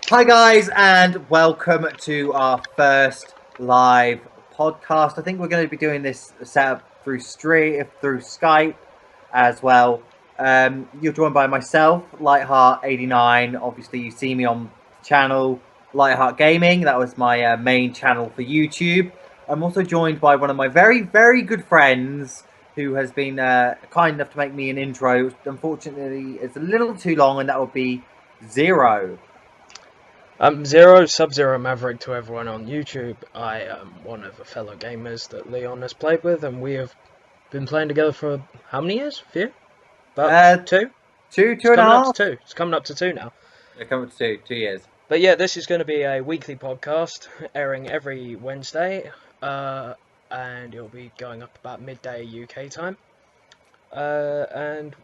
Hi guys, and welcome to our first live podcast. I think we're going to be doing this setup through Skype as well. You're joined by myself, Lightheart89. Obviously, you see me on the channel Lightheart Gaming. That was my main channel for YouTube. I'm also joined by one of my very, very good friends who has been kind enough to make me an intro. Unfortunately, it's a little too long, and that would be Zero. Zero, SubZeroMavericks to everyone on YouTube. I am one of the fellow gamers that Leon has played with, and we have been playing together for how many years? A few? About two? Two and a half? It's coming up to two now. Yeah, coming up to 2 years. But yeah, this is going to be a weekly podcast, airing every Wednesday, and it'll be going up about midday UK time. And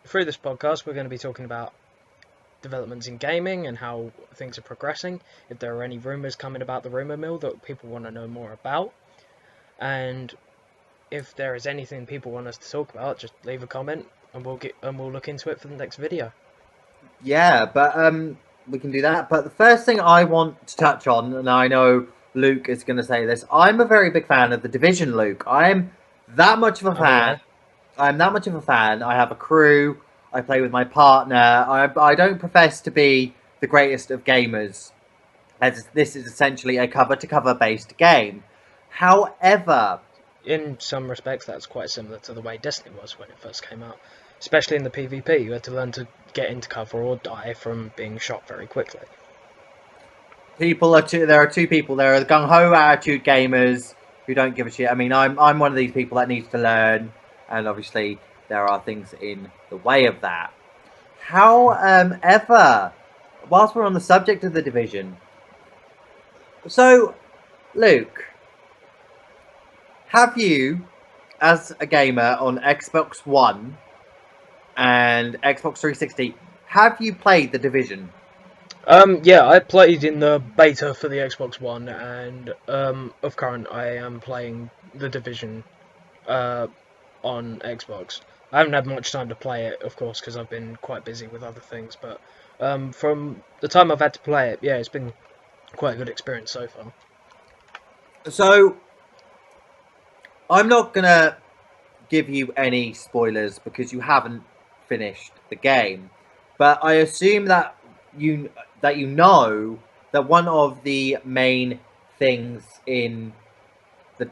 through this podcast, we're going to be talking about developments in gaming and how things are progressing, if there are any rumours coming about the rumour mill that people want to know more about, and if there is anything people want us to talk about, just leave a comment and we'll look into it for the next video. Yeah, but we can do that. But the first thing I want to touch on, and I know Luke is going to say this, I'm a very big fan of The Division, Luke. I'm that much of a fan. I'm that much of a fan. I have a crew. I play with my partner. I don't profess to be the greatest of gamers, as this is essentially a cover-to-cover based game. However, in some respects, that's quite similar to the way Destiny was when it first came out. Especially in the PvP, you had to learn to get into cover or die from being shot very quickly. There are two people. There are the gung-ho attitude gamers who don't give a shit. I mean, I'm one of these people that needs to learn, and obviously there are things in the way of that. However, whilst we're on the subject of The Division, so Luke, have you, as a gamer on Xbox One and Xbox 360, have you played The Division? Yeah, I played in the beta for the Xbox One, and of current I am playing The Division on Xbox. I haven't had much time to play it, of course, because I've been quite busy with other things, but from the time I've had to play it, yeah, it's been quite a good experience so far. So, I'm not going to give you any spoilers because you haven't finished the game, but I assume that you know that one of the main things in the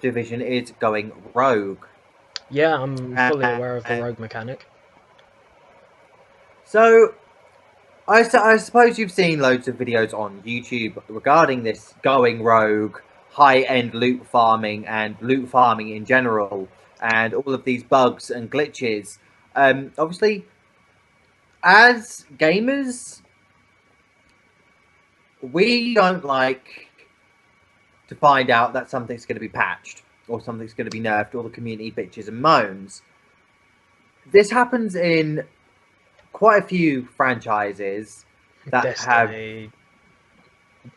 Division is going rogue. Yeah, I'm fully aware of the rogue mechanic. So, I suppose you've seen loads of videos on YouTube regarding this going rogue, high-end loot farming and loot farming in general, and all of these bugs and glitches. Obviously, as gamers, we don't like to find out that something's going to be patched or something's going to be nerfed, or the community bitches and moans. This happens in quite a few franchises that Destiny,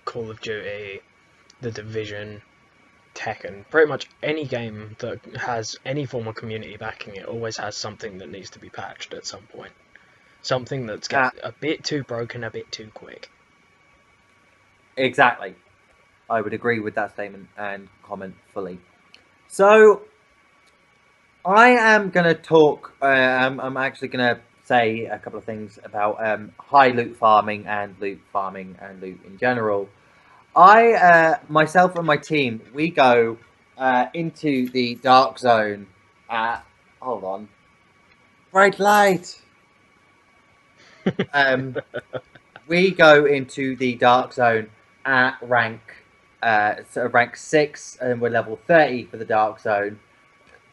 Call of Duty, The Division, Tekken. Pretty much any game that has any form of community backing it always has something that needs to be patched at some point. Something that's a bit too broken, a bit too quick. Exactly. I would agree with that statement and comment fully. So, I am going to talk, I'm actually going to say a couple of things about high loot farming and loot in general. Myself and my team, we go into the dark zone at, hold on, bright light. We go into the dark zone at rank 6, and we're level 30 for the dark zone.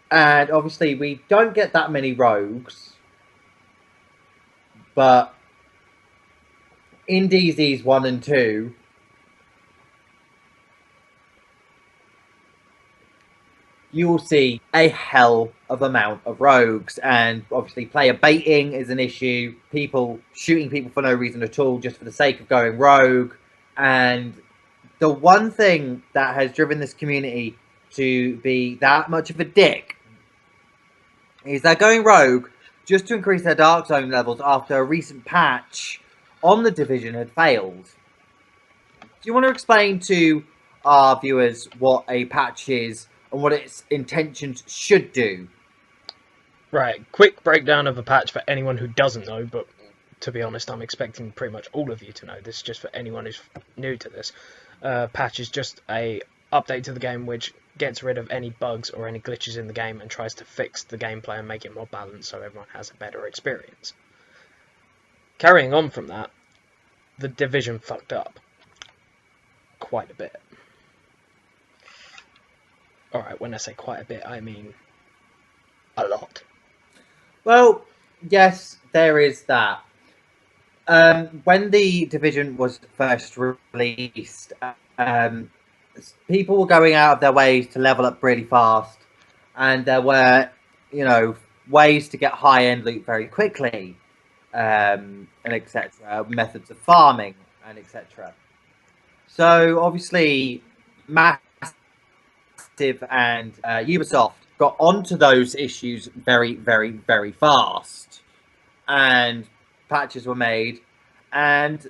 And obviously we don't get that many rogues, but in DZs 1 and 2, you will see a hell of amount of rogues, and obviously player baiting is an issue, people shooting people for no reason at all just for the sake of going rogue. And the one thing that has driven this community to be that much of a dick is they're going rogue just to increase their Dark Zone levels after a recent patch on the Division had failed. Do you want to explain to our viewers what a patch is and what its intentions should do? Right, quick breakdown of a patch for anyone who doesn't know, but to be honest, I'm expecting pretty much all of you to know. This is just for anyone who's new to this. Patch is just a update to the game which gets rid of any bugs or any glitches in the game and tries to fix the gameplay and make it more balanced so everyone has a better experience. Carrying on from that, the Division fucked up quite a bit. Alright, when I say quite a bit, I mean a lot. Well, yes, there is that. When the Division was first released, people were going out of their ways to level up really fast, and there were, ways to get high-end loot very quickly, and etc. Methods of farming and etc. So obviously, Massive and Ubisoft got onto those issues very, very, very fast, and patches were made. And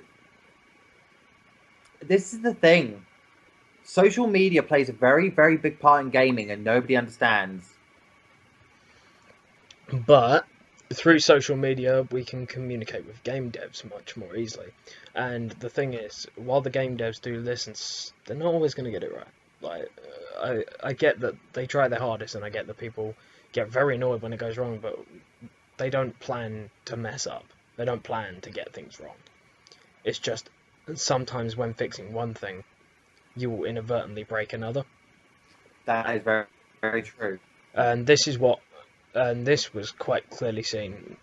this is the thing: social media plays a very, very big part in gaming, and nobody understands. But through social media, we can communicate with game devs much more easily. And the thing is, while the game devs do listen, they're not always going to get it right. Like, I get that they try their hardest, and I get that people get very annoyed when it goes wrong, but they don't plan to mess up. They don't plan to get things wrong. It's just sometimes when fixing one thing, you will inadvertently break another. That is very, very true. And this is what, and this was quite clearly seen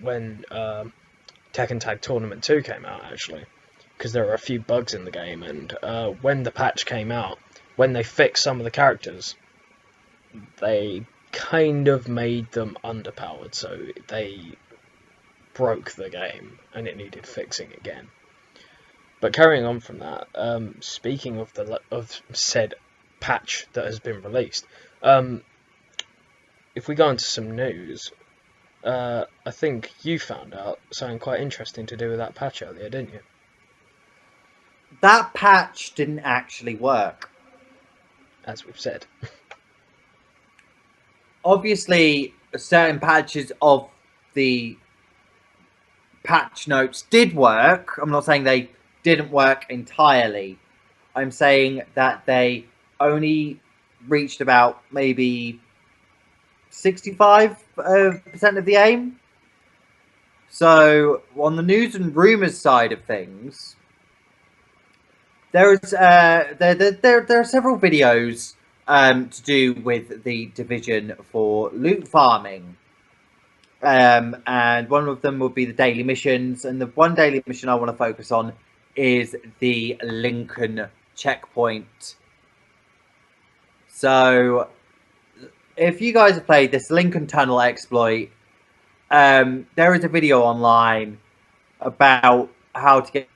when Tekken Tag Tournament 2 came out, actually, because there were a few bugs in the game, and when the patch came out, when they fixed some of the characters, they kind of made them underpowered, so they broke the game, and it needed fixing again. But carrying on from that, speaking of said patch that has been released, if we go into some news, I think you found out something quite interesting to do with that patch earlier, didn't you? That patch didn't actually work. As we've said. Obviously, certain patches of the patch notes did work. I'm not saying they didn't work entirely. I'm saying that they only reached about maybe 65% of the aim. So on the news and rumors side of things, there are several videos to do with the Division for loot farming. And one of them will be the daily missions. And the one daily mission I want to focus on is the Lincoln checkpoint. So if you guys have played this Lincoln Tunnel exploit, there is a video online about how to get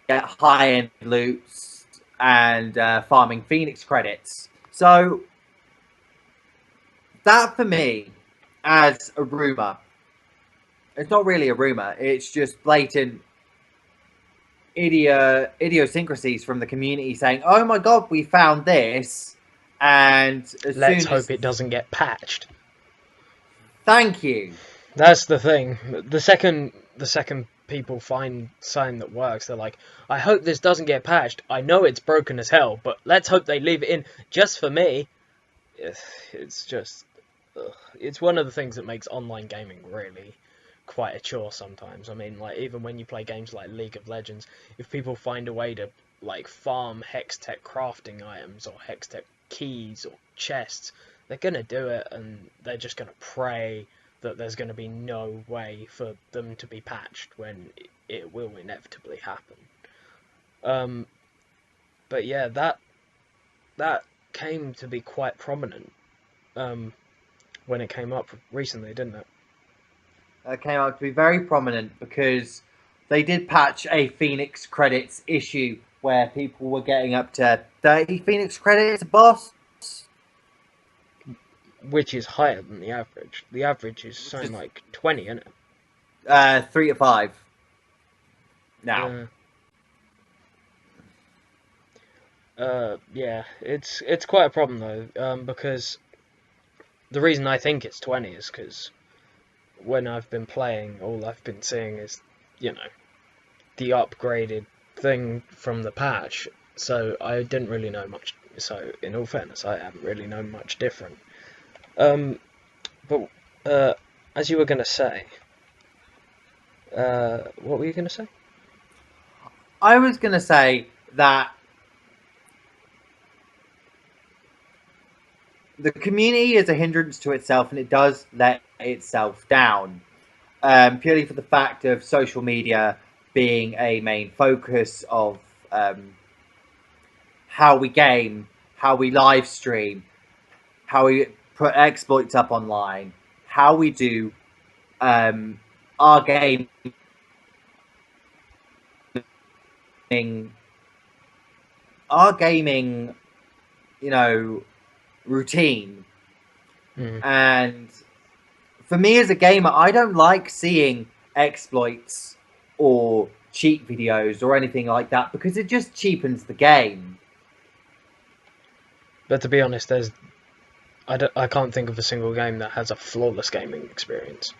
high-end loots and farming Phoenix credits. So that for me, as a rumor, it's not really a rumor. It's just blatant idiosyncrasies from the community saying, "Oh my god, we found this," and Let's hope it doesn't get patched. Thank you. That's the thing. The second people find something that works, they're like, I hope this doesn't get patched. I know it's broken as hell, but let's hope they leave it in just for me. It's just, it's one of the things that makes online gaming really quite a chore sometimes. I mean, like, even when you play games like League of Legends, if people find a way to, like, farm Hextech crafting items or Hextech keys or chests, they're gonna do it, and they're just gonna pray that there's going to be no way for them to be patched when it will inevitably happen. But yeah, that came to be quite prominent when it came up recently, didn't it? It came out to be very prominent because they did patch a Phoenix credits issue where people were getting up to 30 Phoenix credits a boss. Which is higher than the average. The average is something like 20, isn't it? 3 to 5. now. Yeah, it's quite a problem though, because the reason I think it's 20 is because when I've been playing, all I've been seeing is, you know, the upgraded thing from the patch. So I didn't really know much. So in all fairness, I haven't really known much different. But as you were gonna say, what were you gonna say? I was going to say that the community is a hindrance to itself, and it does let itself down, purely for the fact of social media being a main focus of how we game, how we live stream, how we put exploits up online, how we do our gaming, our gaming, you know, routine. And for me as a gamer, I don't like seeing exploits or cheat videos or anything like that because it just cheapens the game. But to be honest, I can't think of a single game that has a flawless gaming experience.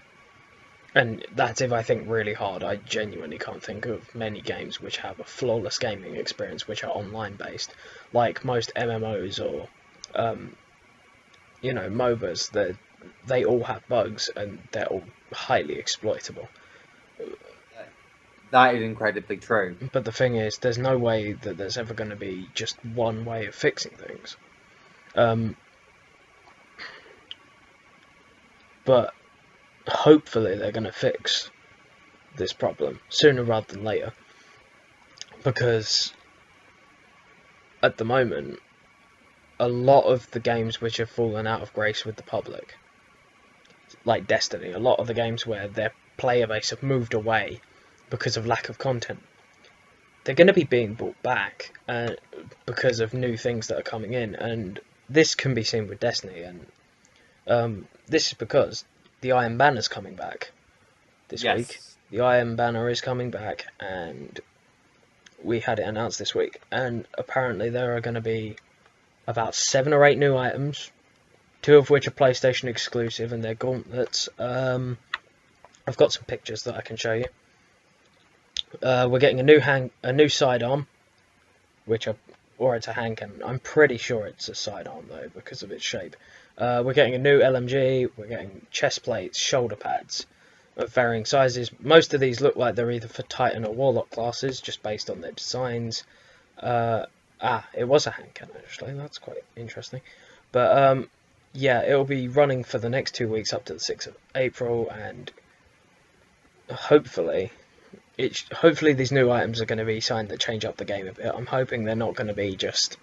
And that's if I think really hard. I genuinely can't think of many games which have a flawless gaming experience which are online based. Like most MMOs or, you know, MOBAs, they all have bugs and they're all highly exploitable. That is incredibly true. But the thing is, there's no way that there's ever going to be just one way of fixing things. But hopefully they're going to fix this problem sooner rather than later, because at the moment a lot of the games which have fallen out of grace with the public, like Destiny, a lot of the games where their player base have moved away because of lack of content, they're going to be being brought back because of new things that are coming in. And this can be seen with Destiny, and this is because the Iron Banner's coming back this week. The Iron Banner is coming back, and we had it announced this week. And apparently there are going to be about 7 or 8 new items, 2 of which are PlayStation exclusive, and they're gauntlets. I've got some pictures that I can show you. We're getting a new sidearm, or it's a hand cannon. I'm pretty sure it's a sidearm though because of its shape. We're getting a new LMG. We're getting chest plates, shoulder pads of varying sizes. Most of these look like they're either for Titan or Warlock classes, just based on their designs. It was a hand cannon actually. That's quite interesting. But yeah, it'll be running for the next 2 weeks up to the 6th of April, and hopefully these new items are going to be something that change up the game a bit. I'm hoping they're not going to be just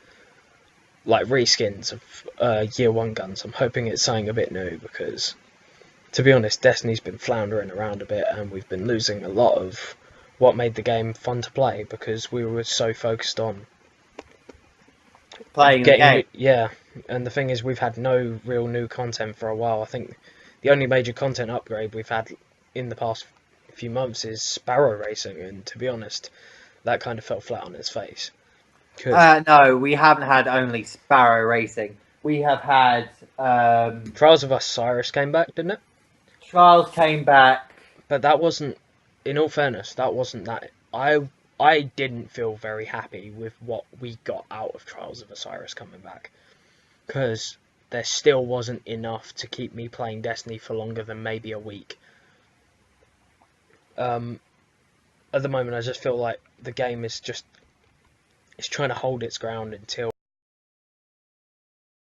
like reskins of Year 1 guns. I'm hoping it's something a bit new, because to be honest, Destiny's been floundering around a bit, and we've been losing a lot of what made the game fun to play because we were so focused on playing the game. Yeah, and the thing is, we've had no real new content for a while. I think the only major content upgrade we've had in the past few months is Sparrow Racing, and to be honest, that kind of fell flat on its face. No, we haven't had only Sparrow Racing. We have had Trials of Osiris came back, didn't it? Trials came back, but that wasn't. In all fairness, that wasn't that. I didn't feel very happy with what we got out of Trials of Osiris coming back, because there still wasn't enough to keep me playing Destiny for longer than maybe a week. At the moment, I just feel like the game is trying to hold its ground until